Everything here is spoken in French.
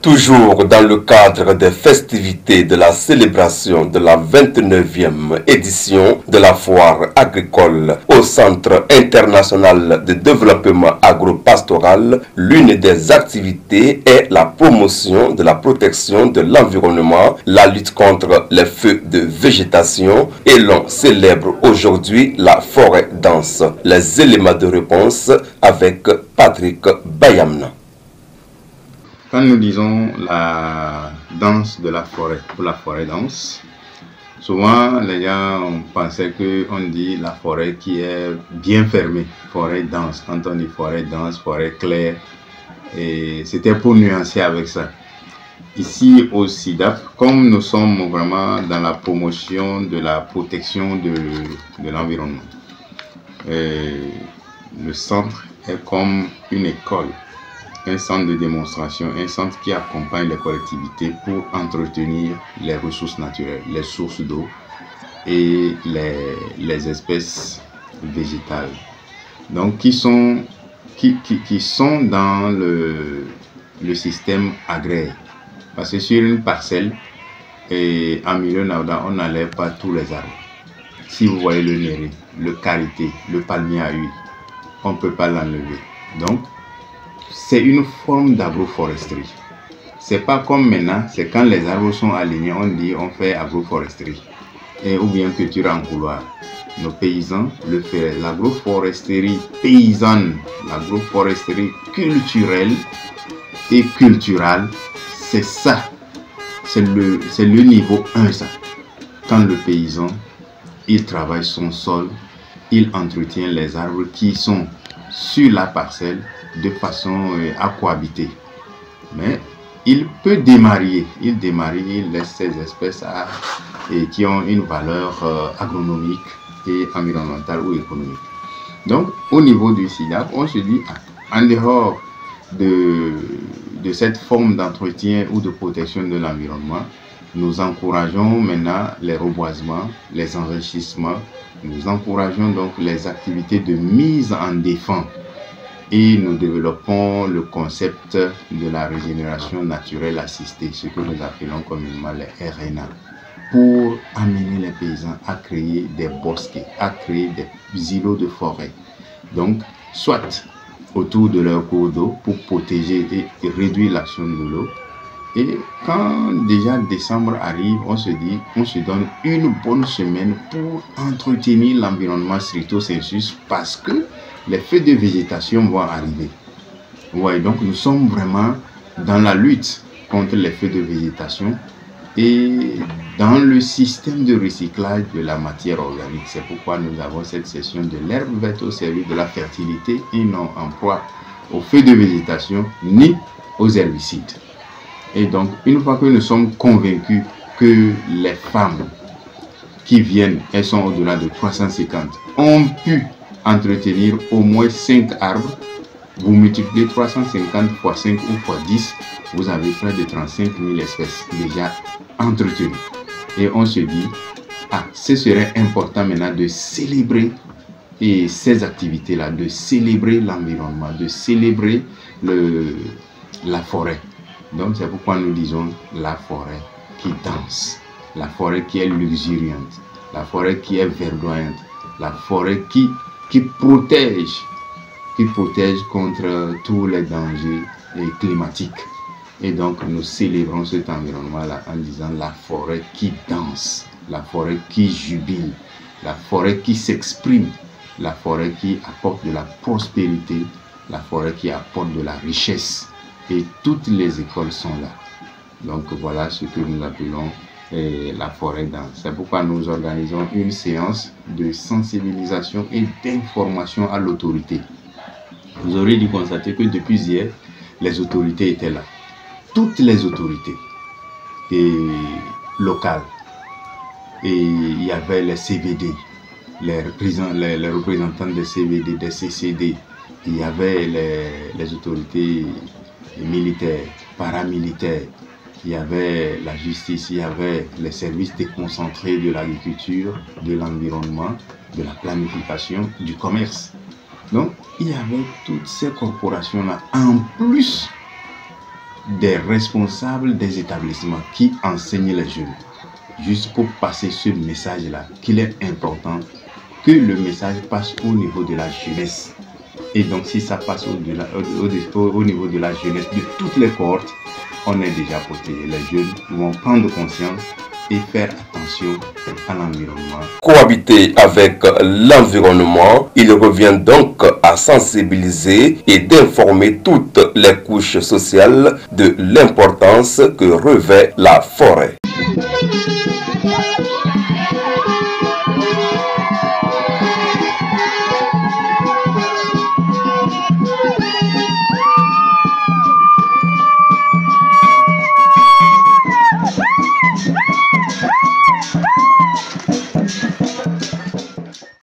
Toujours dans le cadre des festivités de la célébration de la 29e édition de la foire agricole au Centre international de développement agropastoral, l'une des activités est la promotion de la protection de l'environnement, la lutte contre les feux de végétation et l'on célèbre aujourd'hui la forêt dense. Les éléments de réponse avec Patrick Bayamna. Quand nous disons la danse de la forêt ou la forêt dense, souvent les gens pensaient qu'on dit la forêt qui est bien fermée, forêt dense. Quand on dit forêt dense, forêt claire, et c'était pour nuancer avec ça. Ici au SIDAP, comme nous sommes vraiment dans la promotion de la protection de l'environnement, le centre est comme une école, un centre de démonstration, un centre qui accompagne les collectivités pour entretenir les ressources naturelles, les sources d'eau et les espèces végétales. Donc qui sont dans le système agraire. Parce que sur une parcelle, et en milieu Naouda, on n'enlève pas tous les arbres. Si vous voyez le néré, le karité, le palmier à huile, on ne peut pas l'enlever. Donc, c'est une forme d'agroforesterie. C'est pas comme maintenant, c'est quand les arbres sont alignés, on dit on fait agroforesterie. Ou bien culture en couloir. Nos paysans le feraient. L'agroforesterie paysanne, l'agroforesterie culturelle et culturelle, c'est ça. C'est le niveau 1, ça. Quand le paysan, il travaille son sol, il entretient les arbres qui sont sur la parcelle de façon à cohabiter. Mais il peut démarier. Il laisse ces espèces qui ont une valeur agronomique et environnementale ou économique. Donc, au niveau du SIDAP, on se dit, en dehors de cette forme d'entretien ou de protection de l'environnement, nous encourageons maintenant les reboisements, les enrichissements, nous encourageons donc les activités de mise en défense et nous développons le concept de la régénération naturelle assistée, ce que nous appelons communément les RNA, pour amener les paysans à créer des bosquets, à créer des îlots de forêt. Donc, soit autour de leur cours d'eau pour protéger et réduire l'action de l'eau. Et quand déjà décembre arrive, on se dit, on se donne une bonne semaine pour entretenir l'environnement stricto sensus parce que les feux de végétation vont arriver. Ouais, donc nous sommes vraiment dans la lutte contre les feux de végétation et dans le système de recyclage de la matière organique. C'est pourquoi nous avons cette session de l'herbe verte au service de la fertilité et non en proie aux feux de végétation ni aux herbicides. Et donc, une fois que nous sommes convaincus que les femmes qui viennent, elles sont au-delà de 350, ont pu entretenir au moins 5 arbres, vous multipliez 350 fois 5 ou fois 10, vous avez près de 35 000 espèces déjà entretenues. Et on se dit, ce serait important maintenant de célébrer ces activités-là, de célébrer l'environnement, de célébrer la forêt. Donc c'est pourquoi nous disons la forêt qui danse, la forêt qui est luxuriante, la forêt qui est verdoyante, la forêt qui protège contre tous les dangers climatiques. Et donc nous célébrons cet environnement-là en disant la forêt qui danse, la forêt qui jubile, la forêt qui s'exprime, la forêt qui apporte de la prospérité, la forêt qui apporte de la richesse. Et toutes les écoles sont là. Donc voilà ce que nous appelons la forêt dense. C'est pourquoi nous organisons une séance de sensibilisation et d'information à l'autorité. Vous aurez dû constater que depuis hier, les autorités étaient là. Toutes les autorités locales. Et il y avait les CVD, les représentants des CVD, des CCD. Il y avait les autorités militaires, paramilitaires, il y avait la justice, il y avait les services déconcentrés de l'agriculture, de l'environnement, de la planification, du commerce. Donc, il y avait toutes ces corporations-là, en plus des responsables des établissements qui enseignent les jeunes, juste pour passer ce message-là, qu'il est important que le message passe au niveau de la jeunesse. Et donc si ça passe au niveau de la jeunesse, de toutes les cohortes, on est déjà protégé. Les jeunes vont prendre conscience et faire attention à l'environnement. Cohabiter avec l'environnement, il revient donc à sensibiliser et d'informer toutes les couches sociales de l'importance que revêt la forêt.